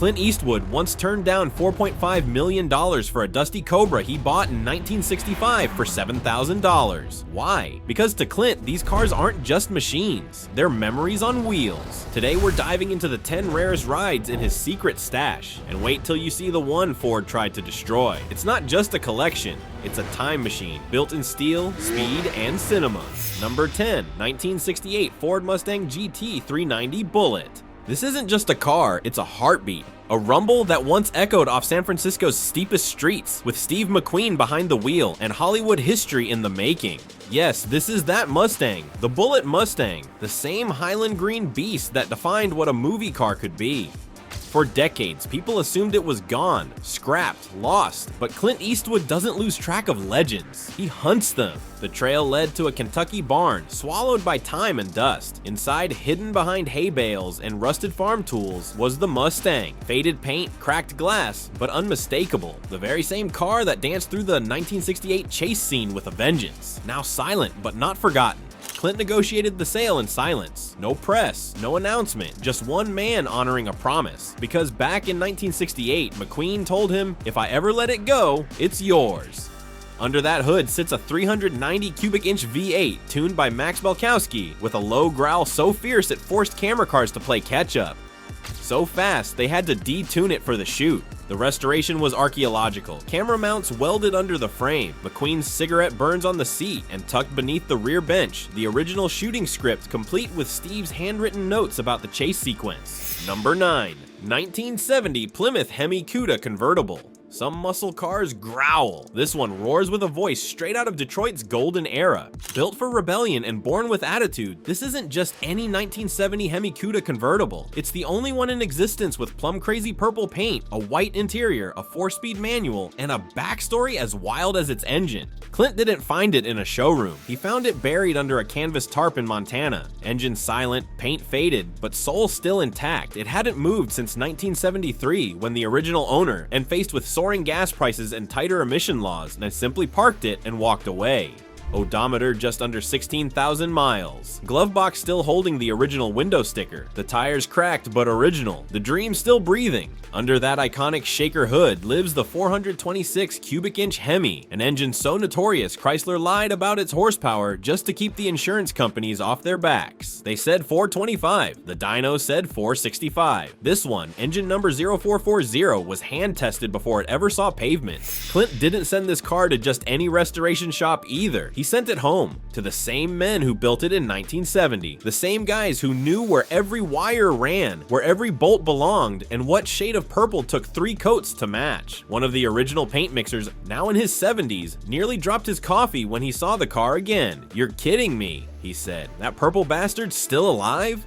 Clint Eastwood once turned down $4.5 million for a dusty Cobra he bought in 1965 for $7,000. Why? Because to Clint, these cars aren't just machines, they're memories on wheels. Today we're diving into the 10 rarest rides in his secret stash, and wait till you see the one Ford tried to destroy. It's not just a collection, it's a time machine built in steel, speed, and cinema. Number 10, 1968 Ford Mustang GT 390 Bullitt. This isn't just a car, it's a heartbeat. A rumble that once echoed off San Francisco's steepest streets, with Steve McQueen behind the wheel and Hollywood history in the making. Yes, this is that Mustang, the Bullitt Mustang, the same Highland Green beast that defined what a movie car could be. For decades, people assumed it was gone, scrapped, lost, but Clint Eastwood doesn't lose track of legends. He hunts them. The trail led to a Kentucky barn, swallowed by time and dust. Inside, hidden behind hay bales and rusted farm tools, was the Mustang. Faded paint, cracked glass, but unmistakable. The very same car that danced through the 1968 chase scene with a vengeance. Now silent, but not forgotten. Clint negotiated the sale in silence. No press, no announcement, just one man honoring a promise. Because back in 1968, McQueen told him, "If I ever let it go, it's yours." Under that hood sits a 390 cubic inch V8 tuned by Max Belkowski with a low growl so fierce it forced camera cars to play catch up. So fast, they had to detune it for the shoot. The restoration was archaeological. Camera mounts welded under the frame, McQueen's cigarette burns on the seat, and tucked beneath the rear bench, the original shooting script complete with Steve's handwritten notes about the chase sequence. Number 9, 1970 Plymouth Hemi Cuda Convertible. Some muscle cars growl. This one roars with a voice straight out of Detroit's golden era. Built for rebellion and born with attitude, this isn't just any 1970 Hemi Cuda convertible. It's the only one in existence with Plum Crazy purple paint, a white interior, a 4-speed manual, and a backstory as wild as its engine. Clint didn't find it in a showroom. He found it buried under a canvas tarp in Montana. Engine silent, paint faded, but soul still intact. It hadn't moved since 1973 when the original owner, and faced with soaring gas prices and tighter emission laws, and simply parked it and walked away. Odometer just under 16,000 miles. Glove box still holding the original window sticker. The tires cracked but original. The dream still breathing. Under that iconic shaker hood lives the 426 cubic inch Hemi, an engine so notorious Chrysler lied about its horsepower just to keep the insurance companies off their backs. They said 425, the dyno said 465. This one, engine number 0440, was hand tested before it ever saw pavement. Clint didn't send this car to just any restoration shop either. He sent it home to the same men who built it in 1970, the same guys who knew where every wire ran, where every bolt belonged, and what shade of purple took 3 coats to match. One of the original paint mixers, now in his 70s, nearly dropped his coffee when he saw the car again. "You're kidding me," he said. "That purple bastard's still alive?"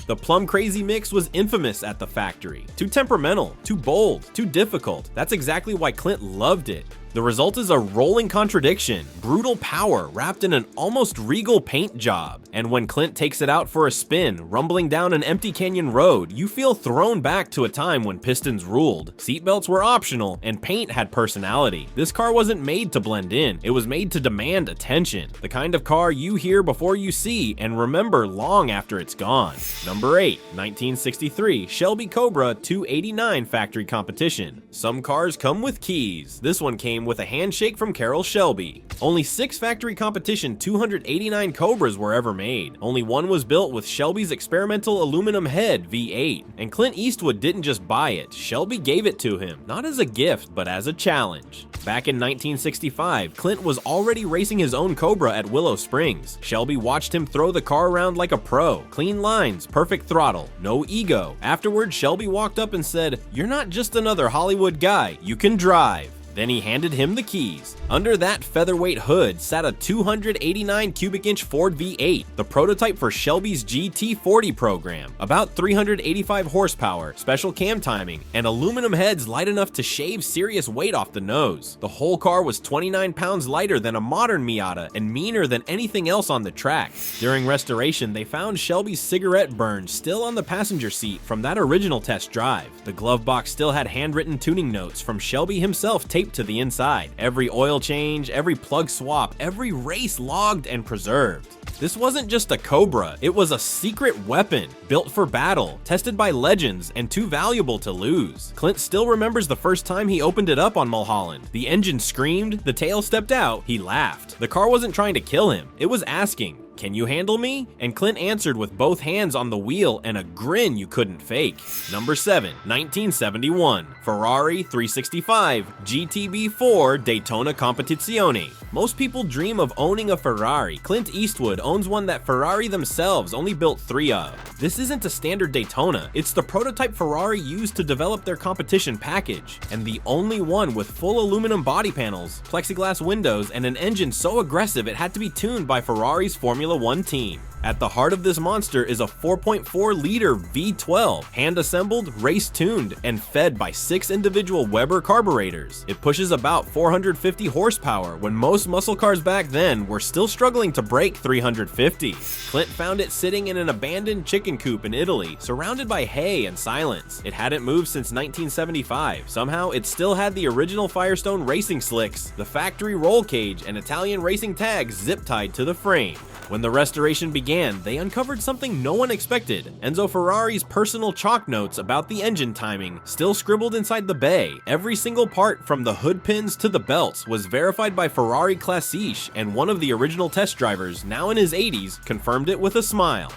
The Plum Crazy mix was infamous at the factory. Too temperamental, too bold, too difficult. That's exactly why Clint loved it. The result is a rolling contradiction, brutal power wrapped in an almost regal paint job. And when Clint takes it out for a spin, rumbling down an empty canyon road, you feel thrown back to a time when pistons ruled. Seatbelts were optional, and paint had personality. This car wasn't made to blend in, it was made to demand attention. The kind of car you hear before you see and remember long after it's gone. Number 8, 1963 Shelby Cobra 289 Factory Competition. Some cars come with keys. This one came with a handshake from Carroll Shelby. Only 6 factory competition 289 Cobras were ever made. Only one was built with Shelby's experimental aluminum head V8. And Clint Eastwood didn't just buy it, Shelby gave it to him, not as a gift, but as a challenge. Back in 1965, Clint was already racing his own Cobra at Willow Springs. Shelby watched him throw the car around like a pro. Clean lines, perfect throttle, no ego. Afterward, Shelby walked up and said, "You're not just another Hollywood guy, you can drive." Then he handed him the keys. Under that featherweight hood sat a 289 cubic inch Ford V8, the prototype for Shelby's GT40 program. About 385 horsepower, special cam timing, and aluminum heads light enough to shave serious weight off the nose. The whole car was 29 pounds lighter than a modern Miata and meaner than anything else on the track. During restoration, they found Shelby's cigarette burn still on the passenger seat from that original test drive. The glove box still had handwritten tuning notes from Shelby himself taped to the inside. Every oil change, every plug swap, every race logged and preserved. This wasn't just a Cobra, it was a secret weapon, built for battle, tested by legends, and too valuable to lose. Clint still remembers the first time he opened it up on Mulholland. The engine screamed, the tail stepped out, he laughed. The car wasn't trying to kill him, it was asking, "Can you handle me?" And Clint answered with both hands on the wheel and a grin you couldn't fake. Number 7, 1971, Ferrari 365 GTB4 Daytona Competizione. Most people dream of owning a Ferrari. Clint Eastwood owns one that Ferrari themselves only built 3 of. This isn't a standard Daytona, it's the prototype Ferrari used to develop their competition package, and the only one with full aluminum body panels, plexiglass windows, and an engine so aggressive it had to be tuned by Ferrari's Formula One team. At the heart of this monster is a 4.4-liter V12, hand-assembled, race-tuned, and fed by 6 individual Weber carburetors. It pushes about 450 horsepower when most muscle cars back then were still struggling to break 350. Clint found it sitting in an abandoned chicken coop in Italy, surrounded by hay and silence. It hadn't moved since 1975. Somehow, it still had the original Firestone racing slicks, the factory roll cage, and Italian racing tags zip-tied to the frame. When the restoration began, they uncovered something no one expected. Enzo Ferrari's personal chalk notes about the engine timing still scribbled inside the bay. Every single part from the hood pins to the belts was verified by Ferrari Classiche, and one of the original test drivers, now in his 80s, confirmed it with a smile.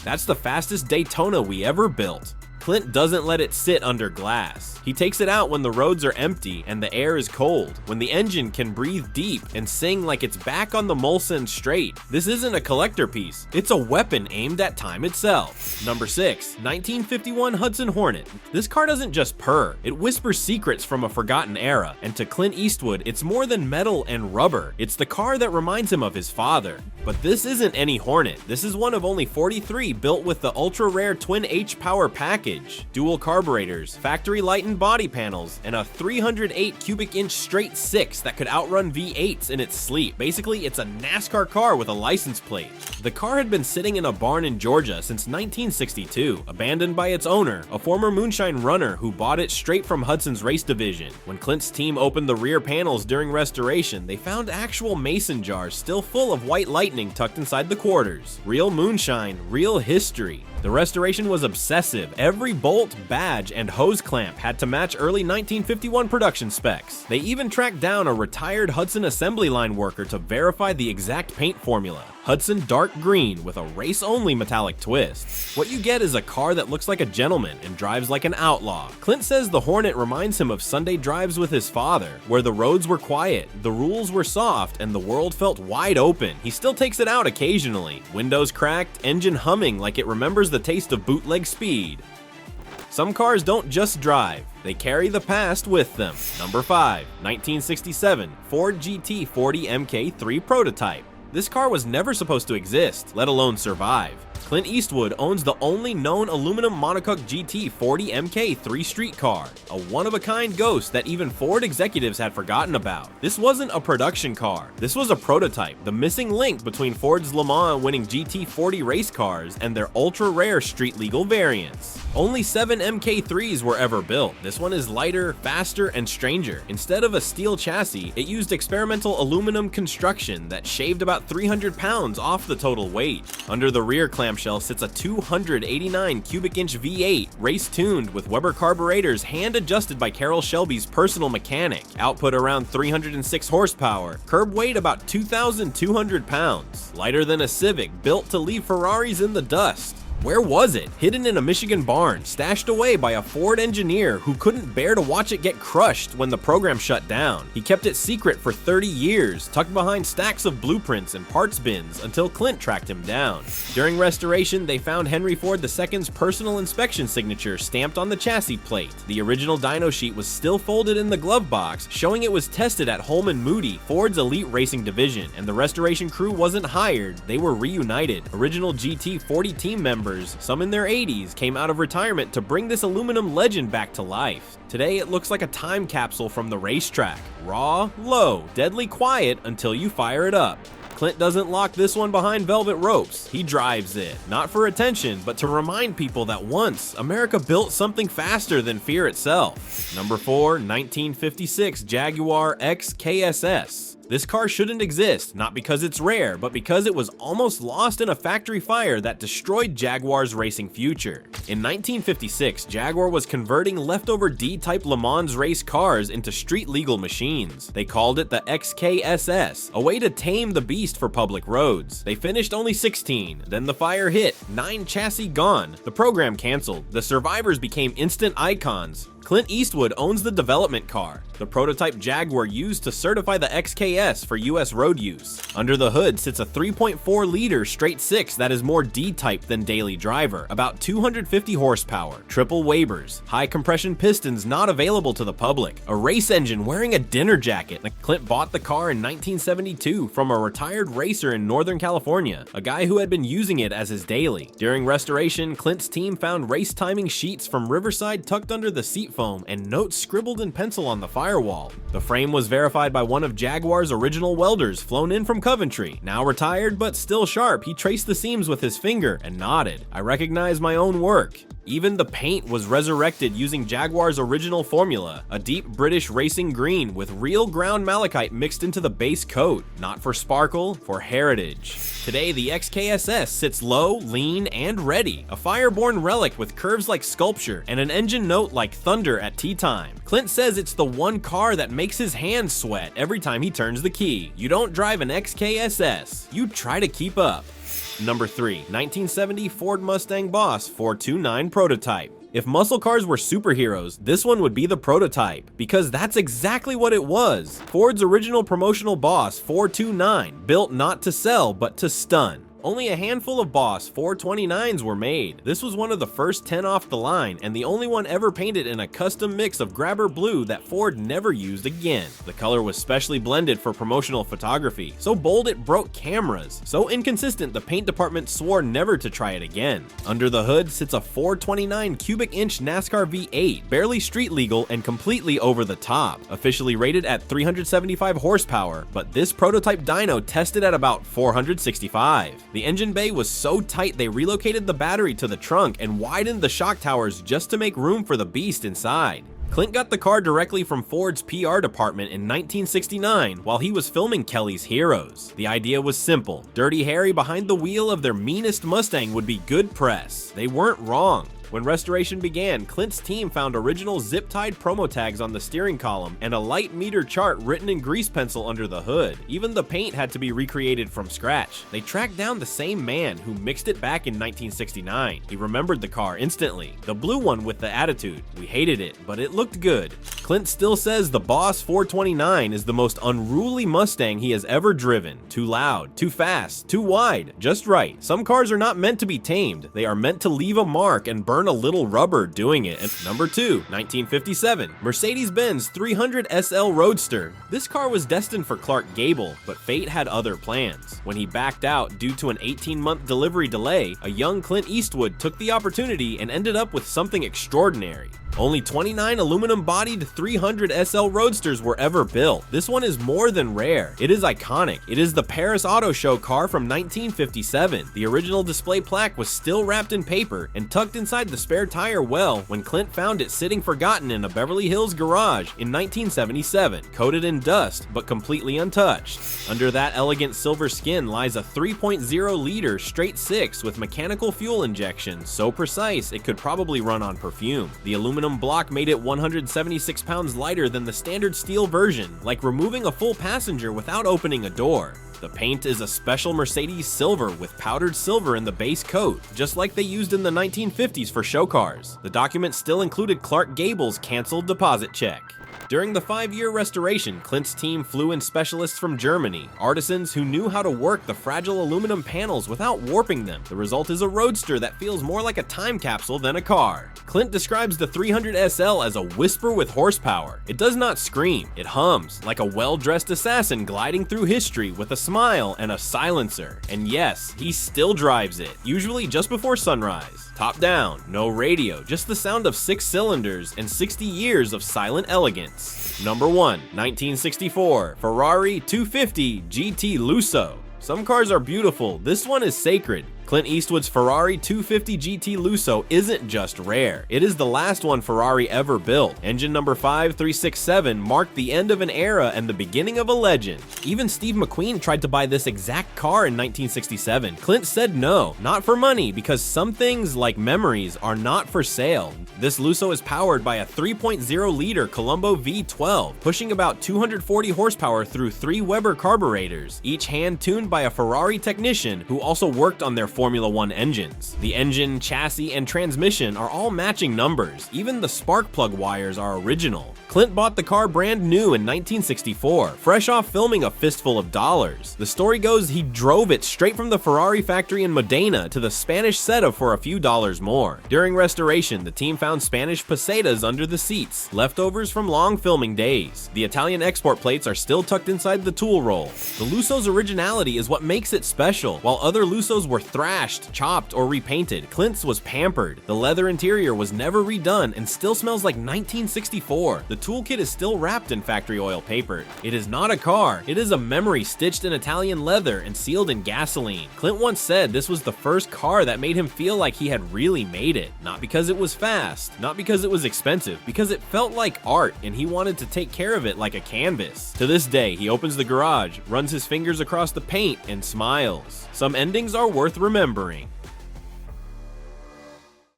"That's the fastest Daytona we ever built." Clint doesn't let it sit under glass. He takes it out when the roads are empty and the air is cold, when the engine can breathe deep and sing like it's back on the Mulsanne straight. This isn't a collector piece, it's a weapon aimed at time itself. Number 6, 1951 Hudson Hornet. This car doesn't just purr, it whispers secrets from a forgotten era, and to Clint Eastwood, it's more than metal and rubber. It's the car that reminds him of his father. But this isn't any Hornet. This is one of only 43 built with the ultra-rare twin H-Power package, dual carburetors, factory-lightened body panels, and a 308 cubic inch straight 6 that could outrun V8s in its sleep. Basically, it's a NASCAR car with a license plate. The car had been sitting in a barn in Georgia since 1962, abandoned by its owner, a former moonshine runner who bought it straight from Hudson's race division. When Clint's team opened the rear panels during restoration, they found actual mason jars still full of white lightning tucked inside the quarters. Real moonshine, real history. The restoration was obsessive. Every bolt, badge, and hose clamp had to match early 1951 production specs. They even tracked down a retired Hudson assembly line worker to verify the exact paint formula. Hudson dark green with a race-only metallic twist. What you get is a car that looks like a gentleman and drives like an outlaw. Clint says the Hornet reminds him of Sunday drives with his father, where the roads were quiet, the rules were soft, and the world felt wide open. He still takes it out occasionally. Windows cracked, engine humming like it remembers the taste of bootleg speed. Some cars don't just drive, they carry the past with them. Number 5, 1967 Ford GT 40 MK3 Prototype. This car was never supposed to exist, let alone survive. Clint Eastwood owns the only known aluminum monocoque GT 40 MK3 street car, a one-of-a-kind ghost that even Ford executives had forgotten about. This wasn't a production car, this was a prototype, the missing link between Ford's Le Mans winning GT40 race cars and their ultra-rare street-legal variants. Only 7 MK3s were ever built. This one is lighter, faster, and stranger. Instead of a steel chassis, it used experimental aluminum construction that shaved about 300 pounds off the total weight. Under the rear clamshell sits a 289 cubic inch V8, race-tuned with Weber carburetors hand-adjusted by Carroll Shelby's personal mechanic. Output around 306 horsepower. Curb weight about 2,200 pounds. Lighter than a Civic, built to leave Ferraris in the dust. Where was it? Hidden in a Michigan barn, stashed away by a Ford engineer who couldn't bear to watch it get crushed when the program shut down. He kept it secret for 30 years, tucked behind stacks of blueprints and parts bins until Clint tracked him down. During restoration, they found Henry Ford II's personal inspection signature stamped on the chassis plate. The original dyno sheet was still folded in the glove box, showing it was tested at Holman Moody, Ford's elite racing division, and the restoration crew wasn't hired, they were reunited. Original GT40 team members, some in their 80s, came out of retirement to bring this aluminum legend back to life. Today it looks like a time capsule from the racetrack. Raw, low, deadly quiet until you fire it up. Clint doesn't lock this one behind velvet ropes. He drives it, not for attention, but to remind people that once, America built something faster than fear itself. Number 4, 1956 Jaguar XKSS. This car shouldn't exist, not because it's rare, but because it was almost lost in a factory fire that destroyed Jaguar's racing future. In 1956, Jaguar was converting leftover D-type Le Mans race cars into street-legal machines. They called it the XKSS, a way to tame the beast for public roads. They finished only 16, then the fire hit, 9 chassis gone, the program canceled, the survivors became instant icons. Clint Eastwood owns the development car, the prototype Jaguar used to certify the XKS for US road use. Under the hood sits a 3.4-liter straight six that is more D-type than daily driver, about 250 horsepower, triple Webers, high compression pistons not available to the public, a race engine wearing a dinner jacket. Clint bought the car in 1972 from a retired racer in Northern California, a guy who had been using it as his daily. During restoration, Clint's team found race timing sheets from Riverside tucked under the seat foam and notes scribbled in pencil on the firewall. The frame was verified by one of Jaguar's original welders flown in from Coventry. Now retired but still sharp, he traced the seams with his finger and nodded. "I recognize my own work." Even the paint was resurrected using Jaguar's original formula, a deep British racing green with real ground malachite mixed into the base coat, not for sparkle, for heritage. Today, the XKSS sits low, lean, and ready, a fireborn relic with curves like sculpture and an engine note like thunder at tea time. Clint says it's the one car that makes his hands sweat every time he turns the key. You don't drive an XKSS, you try to keep up. Number 3, 1970 Ford Mustang Boss 429 Prototype. If muscle cars were superheroes, this one would be the Prototype, because that's exactly what it was. Ford's original promotional Boss 429, built not to sell but to stun. Only a handful of Boss 429s were made. This was one of the first 10 off the line, and the only one ever painted in a custom mix of grabber blue that Ford never used again. The color was specially blended for promotional photography, so bold it broke cameras. So inconsistent, the paint department swore never to try it again. Under the hood sits a 429 cubic inch NASCAR V8, barely street legal and completely over the top. Officially rated at 375 horsepower, but this prototype dyno tested at about 465. The engine bay was so tight they relocated the battery to the trunk and widened the shock towers just to make room for the beast inside. Clint got the car directly from Ford's PR department in 1969 while he was filming Kelly's Heroes. The idea was simple. Dirty Harry behind the wheel of their meanest Mustang would be good press. They weren't wrong. When restoration began, Clint's team found original zip-tied promo tags on the steering column and a light meter chart written in grease pencil under the hood. Even the paint had to be recreated from scratch. They tracked down the same man who mixed it back in 1969. He remembered the car instantly. The blue one with the attitude. We hated it, but it looked good. Clint still says the Boss 429 is the most unruly Mustang he has ever driven. Too loud, too fast, too wide, just right. Some cars are not meant to be tamed. They are meant to leave a mark and burn a little rubber doing it. And number 2, 1957, Mercedes-Benz 300 SL Roadster. This car was destined for Clark Gable, but fate had other plans. When he backed out due to an 18-month delivery delay, a young Clint Eastwood took the opportunity and ended up with something extraordinary. Only 29 aluminum-bodied 300 SL Roadsters were ever built. This one is more than rare. It is iconic. It is the Paris Auto Show car from 1957. The original display plaque was still wrapped in paper and tucked inside the spare tire well when Clint found it sitting forgotten in a Beverly Hills garage in 1977, coated in dust but completely untouched. Under that elegant silver skin lies a 3.0-liter straight six with mechanical fuel injection so precise it could probably run on perfume. The aluminum block made it 176 pounds lighter than the standard steel version, like removing a full passenger without opening a door. The paint is a special Mercedes silver with powdered silver in the base coat, just like they used in the 1950s for show cars. The document still included Clark Gable's canceled deposit check. During the 5-year restoration, Clint's team flew in specialists from Germany, artisans who knew how to work the fragile aluminum panels without warping them. The result is a Roadster that feels more like a time capsule than a car. Clint describes the 300 SL as a whisper with horsepower. It does not scream, it hums, like a well-dressed assassin gliding through history with a smile and a silencer. And yes, he still drives it, usually just before sunrise. Top down, no radio, just the sound of 6 cylinders and 60 years of silent elegance. Number 1, 1964, Ferrari 250 GT Luso. Some cars are beautiful, this one is sacred. Clint Eastwood's Ferrari 250 GT Luso isn't just rare, it is the last one Ferrari ever built. Engine number 5367 marked the end of an era and the beginning of a legend. Even Steve McQueen tried to buy this exact car in 1967. Clint said no, not for money, because some things, like memories, are not for sale. This Luso is powered by a 3.0-liter Colombo V12, pushing about 240 horsepower through 3 Weber carburetors, each hand-tuned by a Ferrari technician who also worked on their Formula 1 engines. The engine, chassis, and transmission are all matching numbers. Even the spark plug wires are original. Clint bought the car brand new in 1964, fresh off filming A Fistful of Dollars. The story goes he drove it straight from the Ferrari factory in Modena to the Spanish setup for a few dollars more. During restoration, the team found Spanish pesetas under the seats, leftovers from long filming days. The Italian export plates are still tucked inside the tool roll. The Luso's originality is what makes it special. While other Lusos were thrashed, chopped, or repainted, Clint's was pampered. The leather interior was never redone and still smells like 1964. The toolkit is still wrapped in factory oil paper. It is not a car, it is a memory stitched in Italian leather and sealed in gasoline. Clint once said this was the first car that made him feel like he had really made it. Not because it was fast, not because it was expensive, because it felt like art and he wanted to take care of it like a canvas. To this day, he opens the garage, runs his fingers across the paint, and smiles. Some endings are worth remembering.